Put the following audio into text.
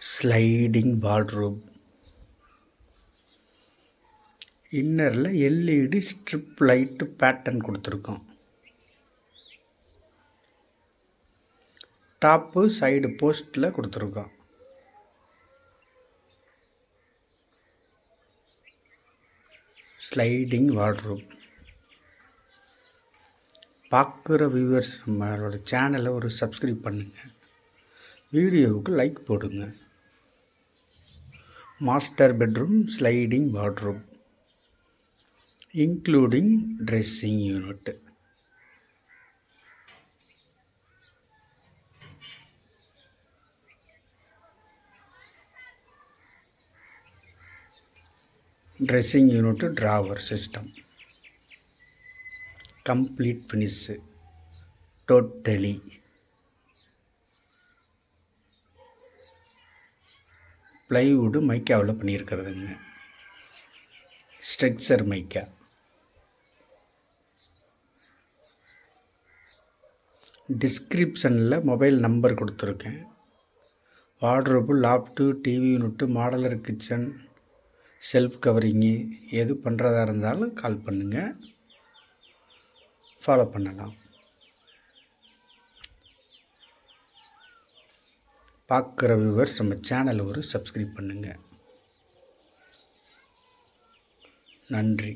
Sliding wardrobe. இன்னரில் LED strip light pattern கொடுத்துருக்கோம். Top side போஸ்ட்டில் கொடுத்துருக்கோம். Sliding wardrobe. பார்க்குற வியூவர்ஸ் நம்மளோட சேனலை ஒரு சப்ஸ்கிரைப் பண்ணுங்கள், வீடியோவுக்கு லைக் போடுங்க. Master bedroom sliding wardrobe including dressing unit. Dressing unit drawer system. Complete finish totally. Plywood மைக்காவில் பண்ணியிருக்கிறதுங்க. Structure mica. டிஸ்கிரிப்ஷனில் மொபைல் நம்பர் கொடுத்துருக்கேன். Wardrobe, loft, TV unit, modular kitchen, shelf covering எது பண்ணுறதா இருந்தாலும் கால் பண்ணுங்கள், ஃபாலோ பண்ணலாம். பார்க்குற வியூவர்ஸ் நம்ம சேனலை ஒரு சப்ஸ்கிரைப் பண்ணுங்கள். நன்றி.